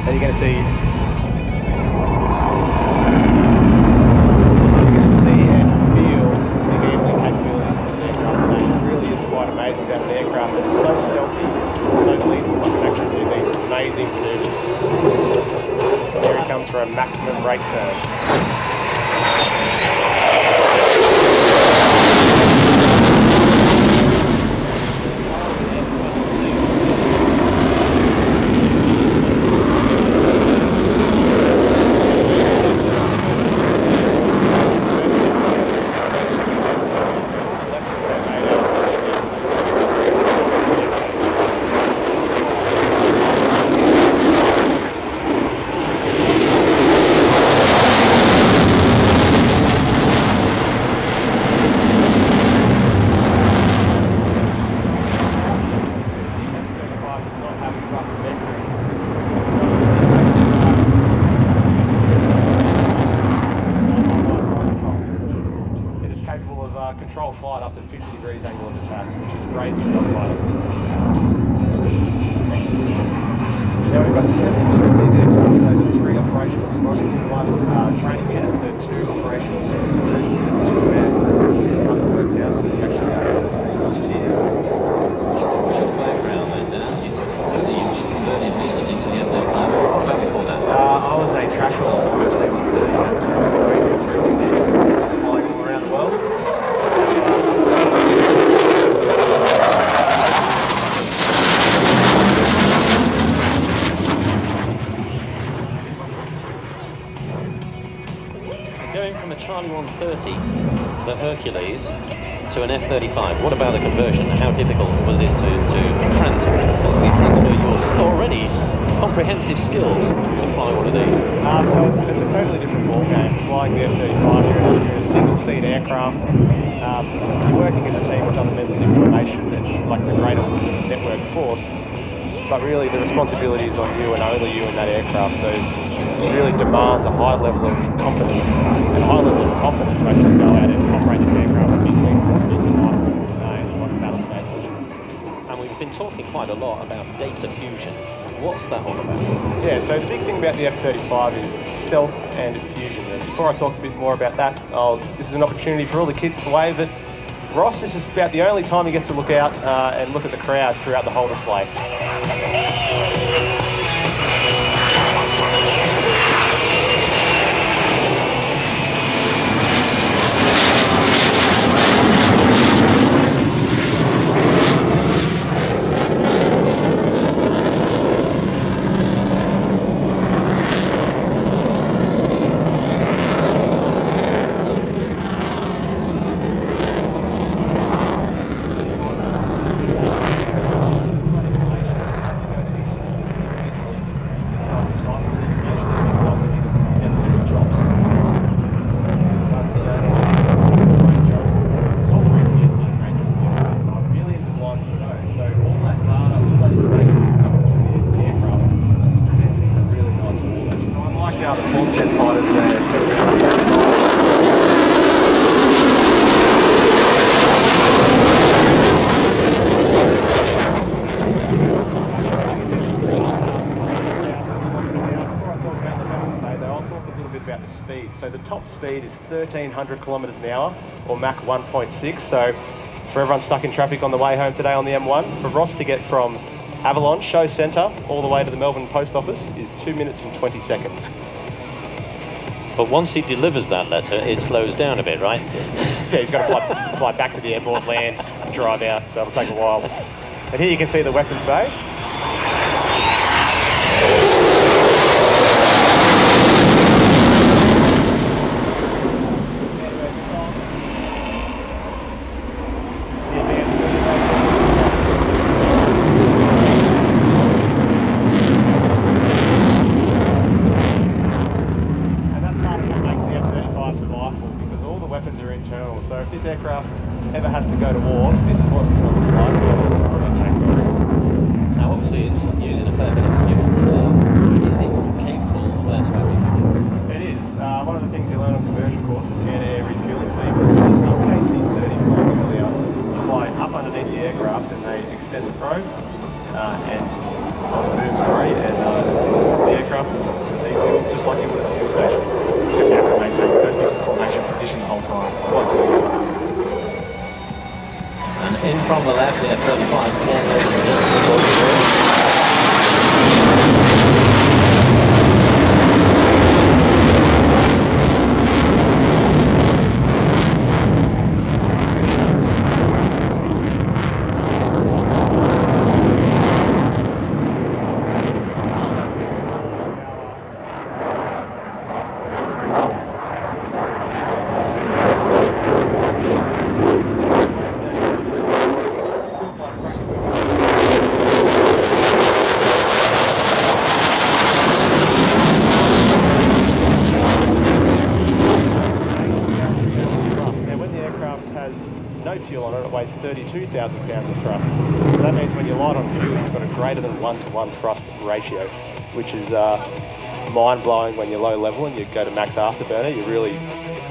And you're going to see and feel the handling capabilities of this aircraft. And it really is quite amazing to have an aircraft that is so stealthy and so lethal that can actually do these amazing maneuvers. Here it comes for a maximum brake turn. Control flight up to 50 degrees angle of attack, which is great for the fighter. Now we've got 7 these aircraft, over 3 operational squadrons, 1 training unit, and 2 operational conversion units, where it works out that you actually last year. What's your background then? Obviously you've just converted recently to the F-35. What about before that? I was a trash officer flying all around the world. Going from a Charlie 130, the Hercules, to an F-35, what about the conversion? How difficult was it to transfer your already comprehensive skills to fly one of these? So it's a totally different ballgame. Flying the F-35, you're in a single-seat aircraft. You're working as a team with other members of your formation and like the greater network force. But really the responsibility is on you and only you in that aircraft, so it really demands a high level of competence and a high level of confidence to actually go out and operate this aircraft and be decent in like battle spaces. And we've been talking quite a lot about data fusion. What's that all about? Yeah, so the big thing about the F-35 is stealth and fusion. And before I talk a bit more about that, this is an opportunity for all the kids to wave at Ross. This is about the only time he gets to look out and look at the crowd throughout the whole display. So the top speed is 1,300 kilometres an hour, or Mach 1.6. So for everyone stuck in traffic on the way home today on the M1, for Ross to get from Avalon, show centre, all the way to the Melbourne post office is 2 minutes and 20 seconds. But once he delivers that letter, it slows down a bit, right? Yeah, he's got to fly back to the airport, land, drive out, so it'll take a while. And here you can see the weapons bay. So if this aircraft ever has to go to war, this is what it's going to look like. Now obviously it's using a fair bit of fuel today. Is it capable of air-to-air refueling? It is. One of the things you learn on conversion course is air-to-air refueling. So you can see the KC-30 flying earlier. You fly up underneath the aircraft and they extend the probe and boom, sorry, and it's in the top of the aircraft. You see fuel just like you would at the fuel station. Except you have to maintain the perfect formation position the whole time. And in from the left, the F-35, again, ladies and gentlemen, no fuel on it, it weighs 32,000 pounds of thrust. So that means when you're light on fuel, you've got a greater than 1-to-1 thrust ratio, which is mind-blowing when you're low level and you go to max afterburner. You really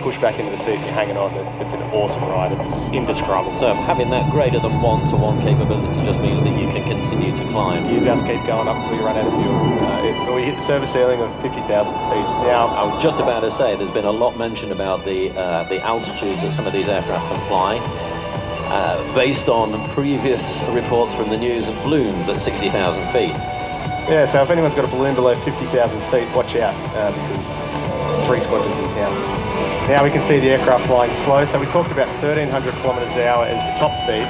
push back into the seat and you're hanging on. It's an awesome ride. It's indescribable. So having that greater than 1-to-1 capability just means that you can continue to climb. You just keep going up until you run out of fuel. So we hit the service ceiling of 50,000 feet. Now, I was just about to say, there's been a lot mentioned about the altitudes that some of these aircraft can fly. Based on previous reports from the news of balloons at 60,000 feet. Yeah, so if anyone's got a balloon below 50,000 feet, watch out, because 3 squadrons in town. Now we can see the aircraft flying slow. So we talked about 1,300 kilometres an hour as the top speed.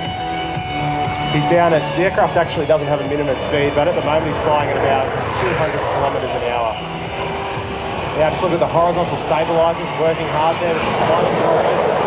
He's down at, the aircraft actually doesn't have a minimum speed, but at the moment he's flying at about 200 kilometres an hour. Now just look at the horizontal stabilisers working hard there with the flight control system.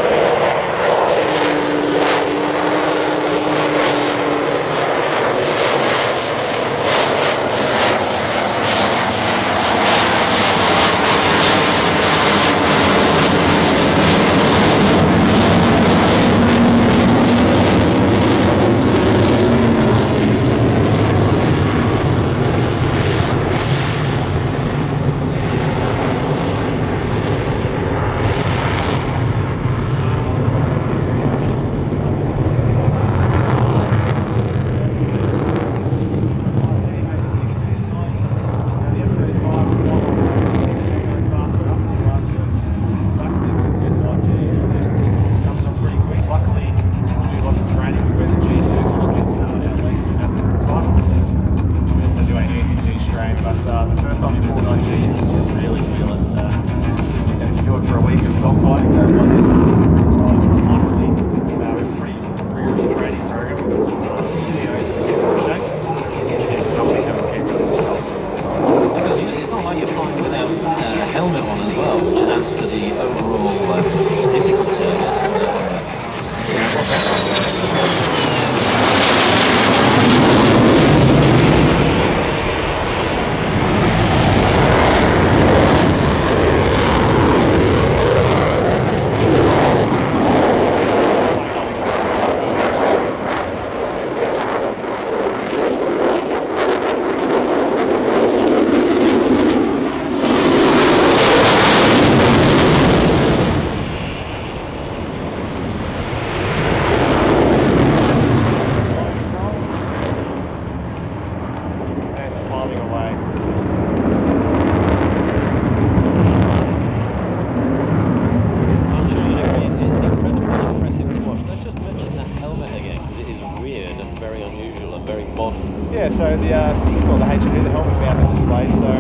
off? Yeah, so the it's called the HMD, the helmet mounted display. So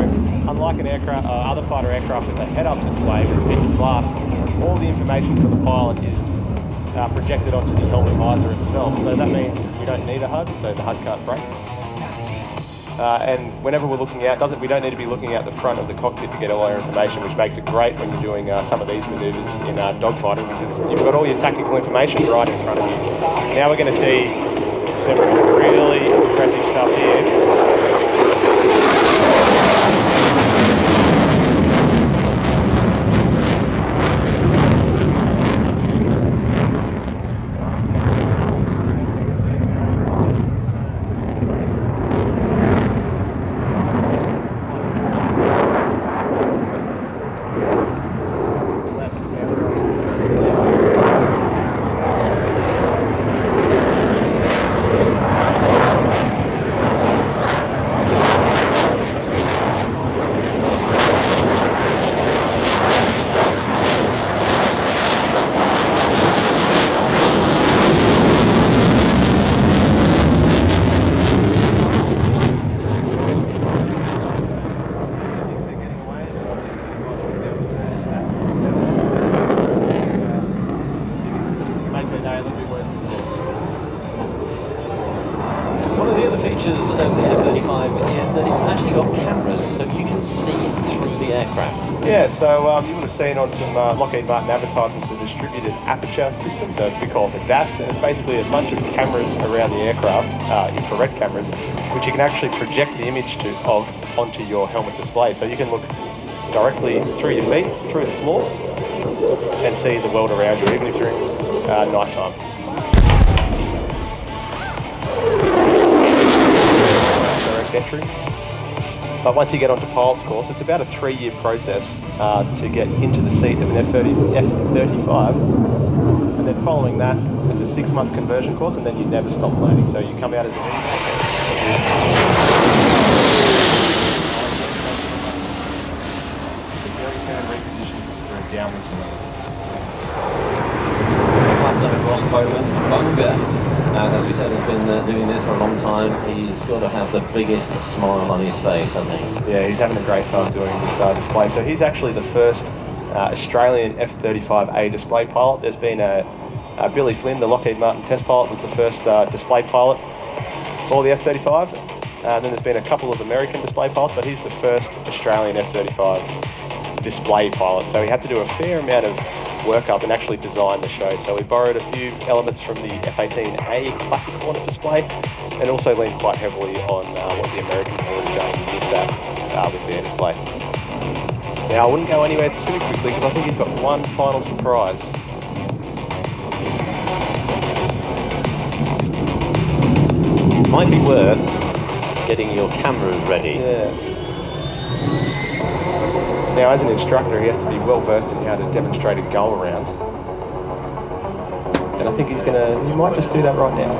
unlike an aircraft, other fighter aircraft with a head-up display with a piece of glass, all the information for the pilot is projected onto the helmet visor itself. So that means you don't need a HUD, so the HUD can't break. And whenever we're looking out, we don't need to be looking out the front of the cockpit to get all our information, which makes it great when you're doing some of these manoeuvres in dogfighting, because you've got all your tactical information right in front of you. Now we're going to see some really impressive stuff here. One of the other features of the F-35 is that it's actually got cameras, so you can see through the aircraft. Yeah, so you would have seen on some Lockheed Martin advertisements the distributed aperture system, so we call it the DAS, and it's basically a bunch of cameras around the aircraft, infrared cameras, which you can actually project the image of onto your helmet display. So you can look directly through your feet, through the floor, and see the world around you, even if you're in night time. Direct entry. But once you get onto pilot's course, it's about a 3-year process to get into the seat of an F-35, and then following that, it's a 6-month conversion course, and then you never stop learning. So you come out as downwards. Flaps up across Poland, Bunga. As we said, has been doing this for a long time. He's got to have the biggest smile on his face, hasn't he? Yeah, he's having a great time doing this display. So he's actually the first Australian F-35A display pilot. There's been Billy Flynn, the Lockheed Martin test pilot, was the first display pilot for the F-35. Then there's been a couple of American display pilots, but he's the first Australian F-35 display pilot. So he had to do a fair amount of work up and actually design the show. So we borrowed a few elements from the F-18A classic Hornet display, and also leaned quite heavily on what the Americans have already done with their display. Now I wouldn't go anywhere too quickly because I think he's got one final surprise. Might be worth getting your cameras ready. Yeah. Now, as an instructor, he has to be well versed in how to demonstrate a go around. And I think he might just do that right now.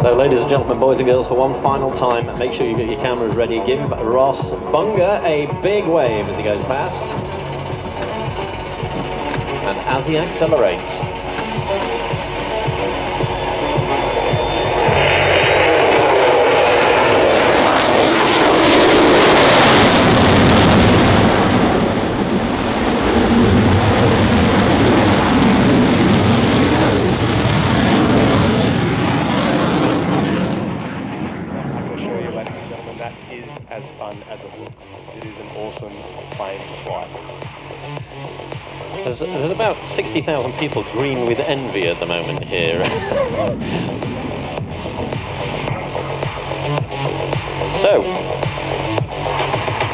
So, ladies and gentlemen, boys and girls, for one final time, make sure you get your cameras ready. Give Ross Bunga a big wave as he goes past. And as he accelerates. As fun as it looks. It is an awesome plane to fly. There's about 60,000 people green with envy at the moment here. So,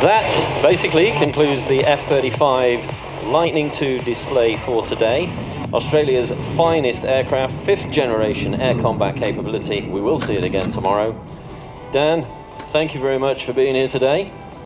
that basically concludes the F-35 Lightning II display for today. Australia's finest aircraft, 5th generation air combat capability. We will see it again tomorrow. Dan, thank you very much for being here today.